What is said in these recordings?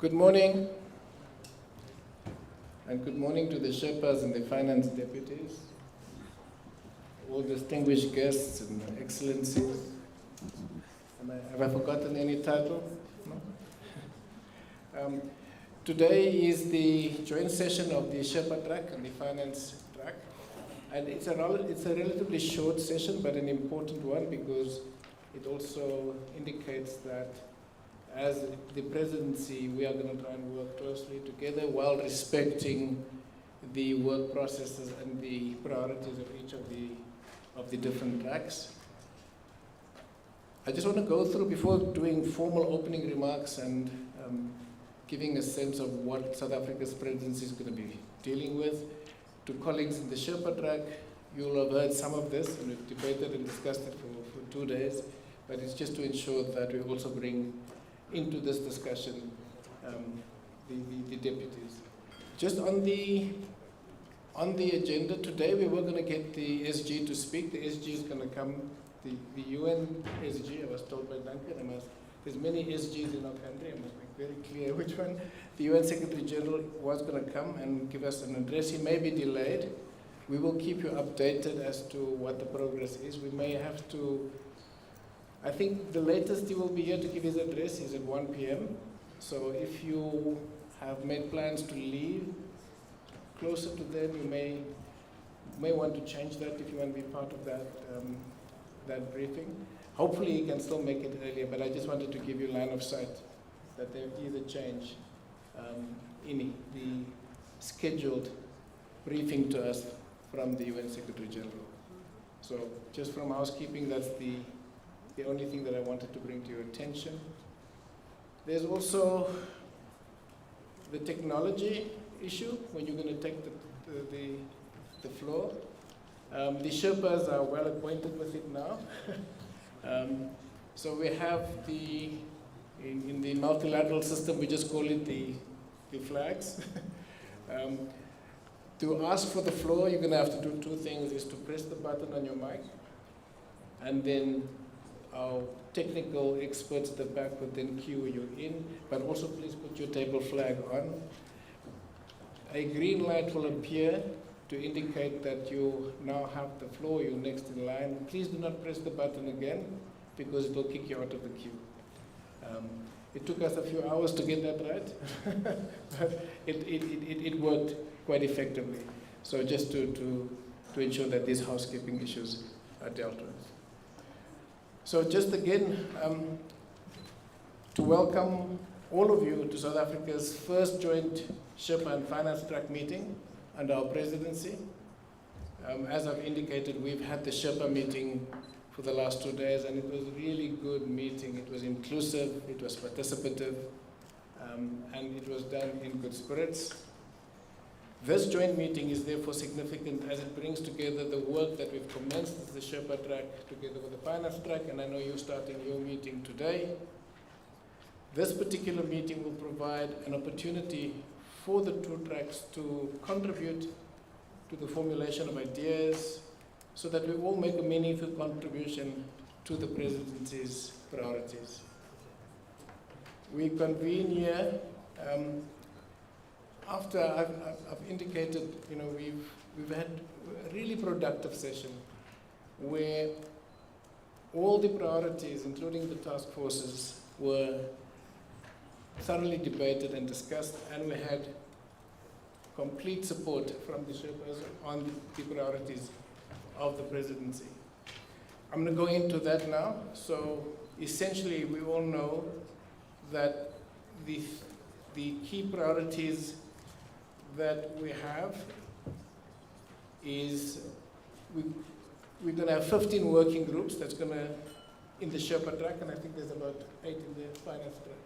Good morning, and good morning to the Sherpas and the finance deputies, all distinguished guests and excellencies. Have I forgotten any title? No? Today is the joint session of the Sherpa track and the finance track, and it's a relatively short session, but an important one because it also indicates that as the presidency, we are going to try and work closely together while respecting the work processes and the priorities of each of the different tracks. I just want to go through, before doing formal opening remarks and giving a sense of what South Africa's presidency is going to be dealing with, to colleagues in the Sherpa track, you'll have heard some of this, and we've debated and discussed it for 2 days, but it's just to ensure that we also bring into this discussion the deputies. Just on the agenda today, we were going to get the SG to speak. The SG is going to come, the UN SG, I was told by Duncan, there's many SGs in our country, I must make very clear which one. The UN Secretary General was going to come and give us an address. He may be delayed. We will keep you updated as to what the progress is. We may have to, I think the latest he will be here to give his address is at 1 p.m. So if you have made plans to leave closer to then, you may want to change that if you want to be part of that briefing. Hopefully you can still make it earlier, but I just wanted to give you line of sight that there is a change in the scheduled briefing to us from the UN Secretary General. So just from housekeeping, that's the only thing that I wanted to bring to your attention. There's also the technology issue when you're going to take the floor. The Sherpas are well acquainted with it now. So we have in the multilateral system, we just call it the flags. To ask for the floor, you're going to have to do 2 things, is to press the button on your mic, and then our technical experts at the back will then cue you in, but also please put your table flag on. A green light will appear to indicate that you now have the floor, you're next in line. Please do not press the button again, because it will kick you out of the queue. It took us a few hours to get that right, but it worked quite effectively. So just to ensure that these housekeeping issues are dealt with. So just again, to welcome all of you to South Africa's first joint Sherpa and Finance Track meeting under our presidency. As I've indicated, we've had the Sherpa meeting for the last 2 days, and it was a really good meeting. It was inclusive, it was participative, and it was done in good spirits. This joint meeting is therefore significant as it brings together the work that we've commenced as the Sherpa track together with the finance track, and I know you're starting your meeting today. This particular meeting will provide an opportunity for the 2 tracks to contribute to the formulation of ideas so that we all make a meaningful contribution to the presidency's priorities. We convene here after I've indicated, we've had a really productive session where all the priorities, including the task forces, were thoroughly debated and discussed, and we had complete support from the Sherpas on the priorities of the presidency. I'm going to go into that now. So essentially, we all know that the key priorities that we have is we're going to have 15 working groups that's going to, in the Sherpa track, and I think there's about 8 in the finance track,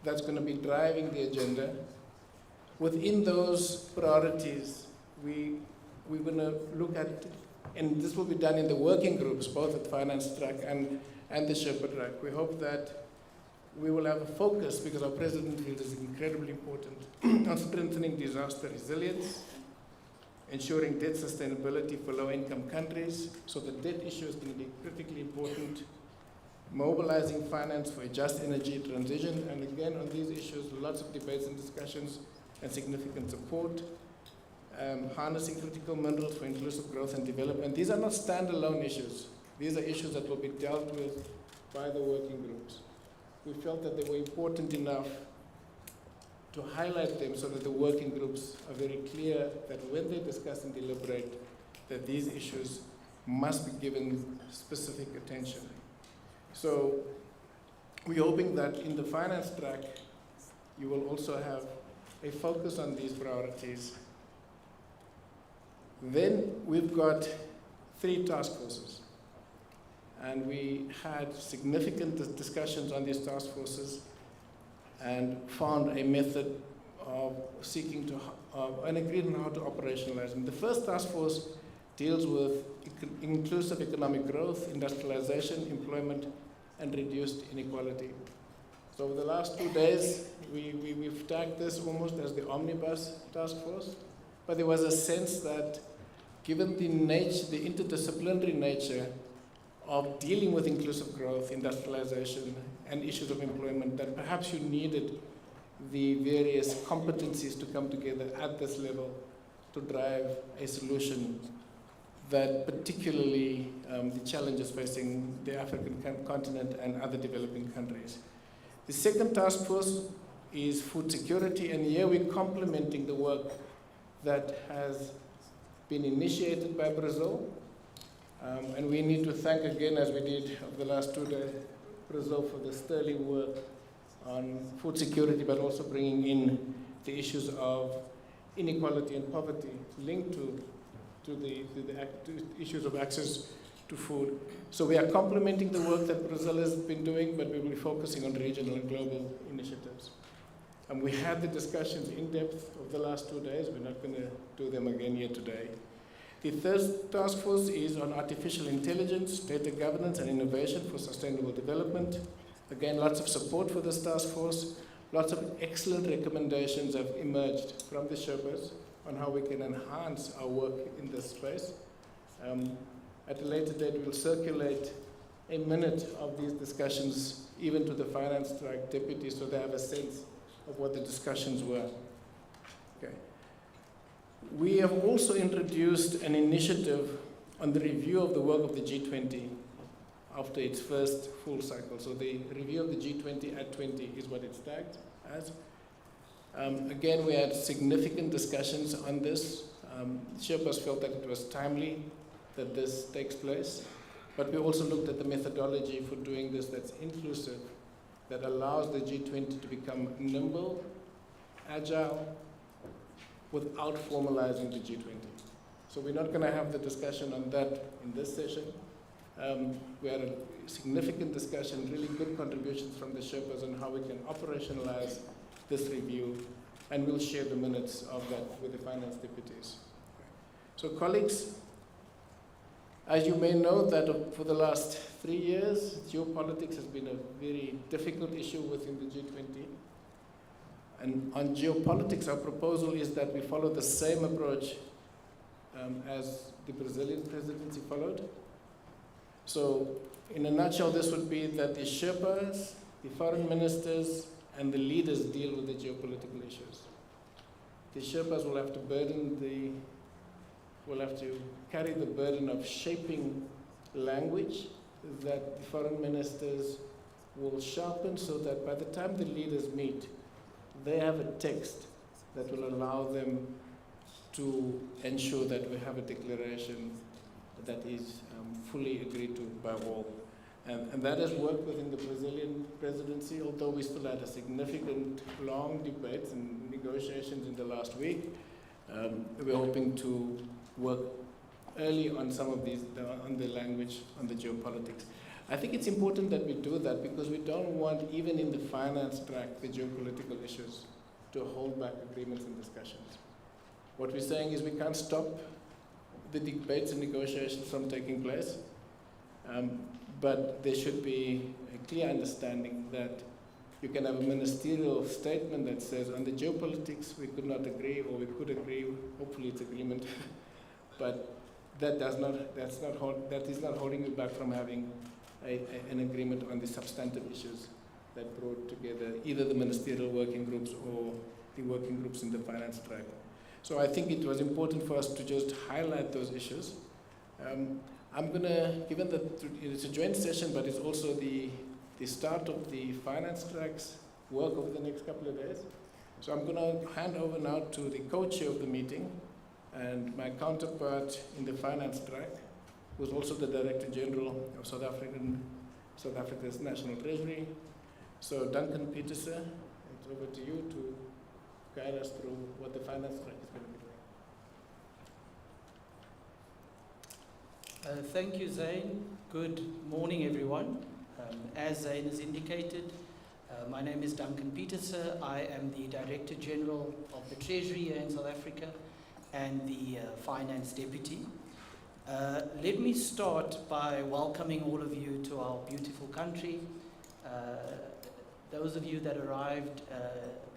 that's going to be driving the agenda. Within those priorities, we're going to look at, and this will be done in the working groups, both at finance track and the Sherpa track. We hope that we will have a focus, because our president feels is incredibly important, on strengthening disaster resilience, ensuring debt sustainability for low-income countries. So the debt issue is going to be critically important. mobilizing finance for a just energy transition, and again on these issues, lots of debates and discussions and significant support. Harnessing critical minerals for inclusive growth and development. These are not standalone issues. These are issues that will be dealt with by the working groups. We felt that they were important enough to highlight them so that the working groups are very clear that when they discuss and deliberate, that these issues must be given specific attention. So we're hoping that in the finance track, you will also have a focus on these priorities. Then we've got 3 task forces. And we had significant discussions on these task forces and found a method of seeking to, and agreed on how to operationalize them. The first task force deals with inclusive economic growth, industrialization, employment, and reduced inequality. So over the last 2 days, we've tagged this almost as the omnibus task force, but there was a sense that given the interdisciplinary nature of dealing with inclusive growth, industrialization, and issues of employment, that perhaps you needed the various competencies to come together at this level to drive a solution that particularly the challenges facing the African continent and other developing countries. The second task force is food security, and here we're complementing the work that has been initiated by Brazil. And we need to thank again, as we did over the last 2 days, Brazil for the sterling work on food security, but also bringing in the issues of inequality and poverty linked to the issues of access to food. So we are complementing the work that Brazil has been doing, but we will be focusing on regional and global initiatives. And we had the discussions in depth over the last 2 days. We're not going to do them again here today. The third task force is on artificial intelligence, data governance, and innovation for sustainable development. Again, lots of support for this task force. Lots of excellent recommendations have emerged from the Sherpas on how we can enhance our work in this space. At a later date, we'll circulate a minute of these discussions, even to the finance track deputies, so they have a sense of what the discussions were. Okay. We have also introduced an initiative on the review of the work of the G20 after its first full cycle. So the review of the G20 at 20 is what it's tagged as. Again, we had significant discussions on this. Sherpas felt that it was timely that this takes place, but we also looked at the methodology for doing this that's inclusive, that allows the G20 to become nimble, agile, without formalizing the G20. So we're not going to have the discussion on that in this session. We had a significant discussion, really good contributions from the Sherpas on how we can operationalize this review, and we'll share the minutes of that with the finance deputies. So colleagues, as you may know, that for the last 3 years, geopolitics has been a very difficult issue within the G20. And on geopolitics, our proposal is that we follow the same approach as the Brazilian presidency followed. So in a nutshell, this would be that the Sherpas, the foreign ministers, and the leaders deal with the geopolitical issues. The Sherpas will have to carry the burden of shaping language that the foreign ministers will sharpen, so that by the time the leaders meet, they have a text that will allow them to ensure that we have a declaration that is fully agreed to by all. And that has worked within the Brazilian presidency, although we still had a significant long debates and negotiations in the last week. We're hoping to work early on some of these, on the language, on the geopolitics. I think it's important that we do that because we don't want, even in the finance track, the geopolitical issues to hold back agreements and discussions. What we're saying is we can't stop the debates and negotiations from taking place, but there should be a clear understanding that you can have a ministerial statement that says on the geopolitics we could not agree, or we could agree, hopefully it's agreement, but that is not holding you back from having an agreement on the substantive issues that brought together either the ministerial working groups or the working groups in the finance track. So I think it was important for us to just highlight those issues. I'm going to, given that it's a joint session, but it's also the start of the finance track's work over the next couple of days. So I'm going to hand over now to the co-chair of the meeting and my counterpart in the finance track, who's also the Director General of South Africa's National Treasury. So Duncan Petersen, it's over to you to guide us through what the finance track is going to be like. Thank you, Zain. Good morning, everyone. As Zain has indicated, my name is Duncan Petersen. I am the Director General of the Treasury here in South Africa and the Finance Deputy. Let me start by welcoming all of you to our beautiful country. Those of you that arrived,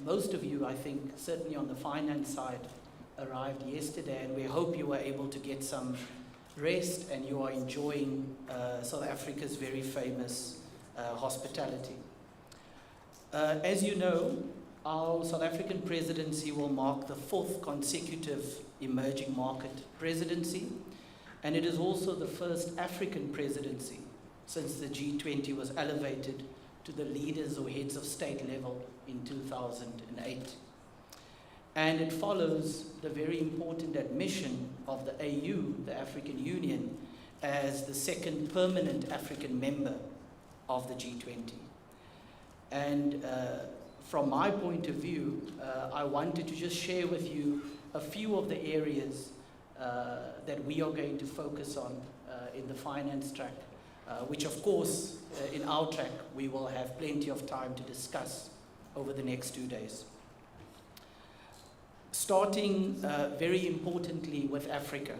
most of you, I think, certainly on the finance side, arrived yesterday, and we hope you were able to get some rest and you are enjoying South Africa's very famous hospitality. As you know, our South African presidency will mark the 4th consecutive emerging market presidency, and it is also the first African presidency since the G20 was elevated to the leaders or heads of state level in 2008. And it follows the very important admission of the AU, the African Union, as the 2nd permanent African member of the G20. And from my point of view, I wanted to just share with you a few of the areas that we are going to focus on in the finance track, which of course, in our track, we will have plenty of time to discuss over the next 2 days. Starting very importantly with Africa.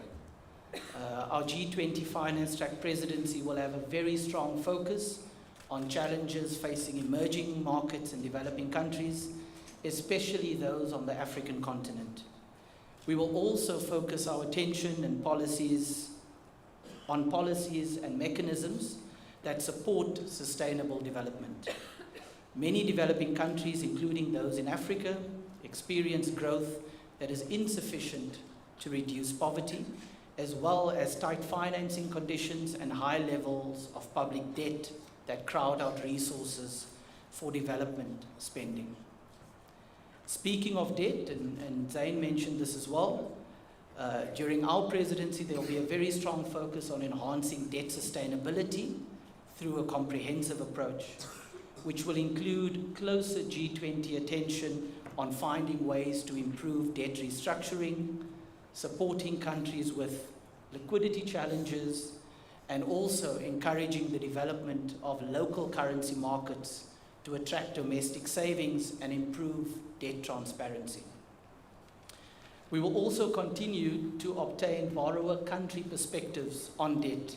Our G20 finance track presidency will have a very strong focus on challenges facing emerging markets and developing countries, especially those on the African continent. We will also focus our attention and on policies and mechanisms that support sustainable development. Many developing countries, including those in Africa, experience growth that is insufficient to reduce poverty, as well as tight financing conditions and high levels of public debt that crowd out resources for development spending. Speaking of debt, and Zain mentioned this as well, during our presidency there will be a very strong focus on enhancing debt sustainability through a comprehensive approach, which will include closer G20 attention on finding ways to improve debt restructuring, supporting countries with liquidity challenges, and also encouraging the development of local currency markets to attract domestic savings and improve debt transparency. We will also continue to obtain borrower country perspectives on debt,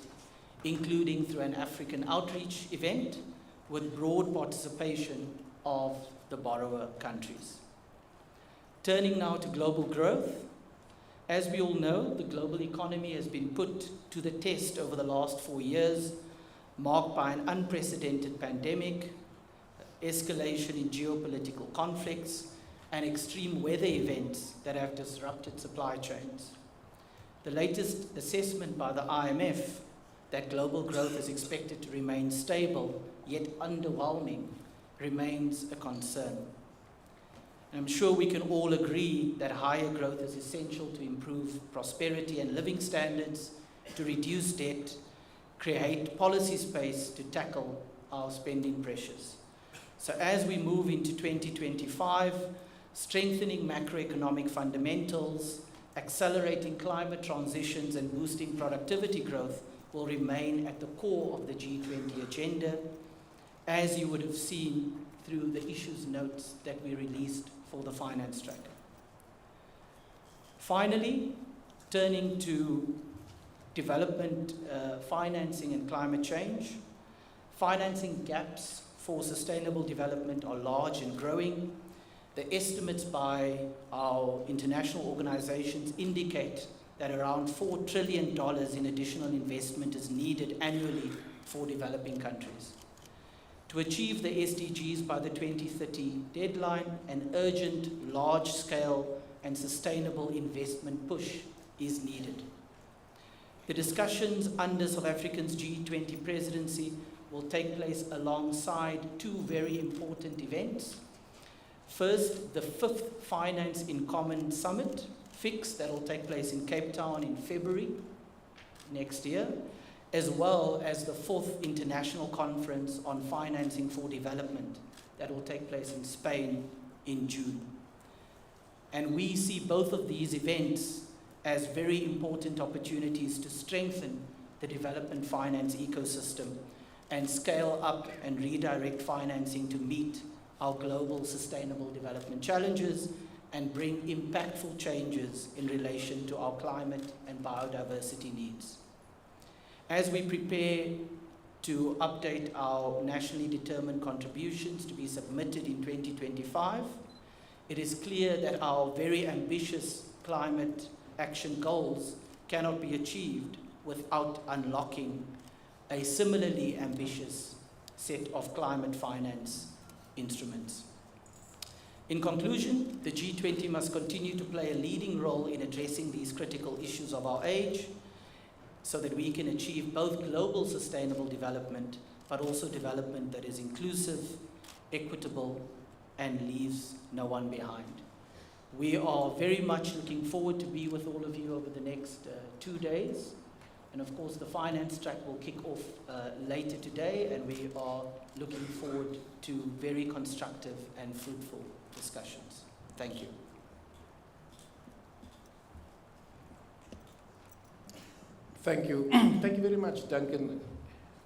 including through an African outreach event with broad participation of the borrower countries. Turning now to global growth. As we all know, the global economy has been put to the test over the last 4 years, marked by an unprecedented pandemic, escalation in geopolitical conflicts, and extreme weather events that have disrupted supply chains. The latest assessment by the IMF that global growth is expected to remain stable, yet underwhelming, remains a concern. I'm sure we can all agree that higher growth is essential to improve prosperity and living standards, to reduce debt, create policy space to tackle our spending pressures. So as we move into 2025, strengthening macroeconomic fundamentals, accelerating climate transitions, and boosting productivity growth will remain at the core of the G20 agenda, as you would have seen through the issues notes that we released for the finance track. Finally, turning to development, financing and climate change. Financing gaps for sustainable development are large and growing. The estimates by our international organizations indicate that around $4 trillion in additional investment is needed annually for developing countries. To achieve the SDGs by the 2030 deadline, an urgent, large-scale and sustainable investment push is needed. The discussions under South Africa's G20 presidency will take place alongside two very important events. First, the 5th Finance in Common Summit, FIX, that will take place in Cape Town in February next year, as well as the 4th International Conference on Financing for Development that will take place in Spain in June. And we see both of these events as very important opportunities to strengthen the development finance ecosystem and scale up and redirect financing to meet our global sustainable development challenges and bring impactful changes in relation to our climate and biodiversity needs. As we prepare to update our nationally determined contributions to be submitted in 2025, it is clear that our very ambitious climate action goals cannot be achieved without unlocking a similarly ambitious set of climate finance instruments. In conclusion, the G20 must continue to play a leading role in addressing these critical issues of our age so that we can achieve both global sustainable development, but also development that is inclusive, equitable, and leaves no one behind. We are very much looking forward to be with all of you over the next 2 days. And of course, the finance track will kick off later today, and we are looking forward to very constructive and fruitful discussions. Thank you. Thank you. Thank you very much, Duncan.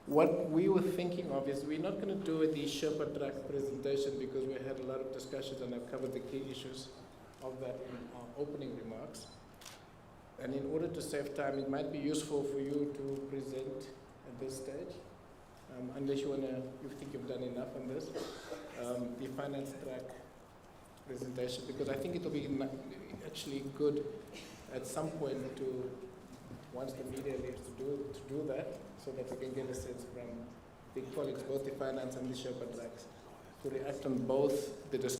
What we were thinking of is we're not going to do the Sherpa track presentation because we had a lot of discussions and I've covered the key issues of that in our opening remarks. And in order to save time, it might be useful for you to present at this stage, unless you think you've done enough on this, the finance track presentation, because I think it will be actually good at some point to, once the media leaves, to do that, so that we can get a sense from the colleagues, both the finance and the Sherpa tracks, to react on both the discussion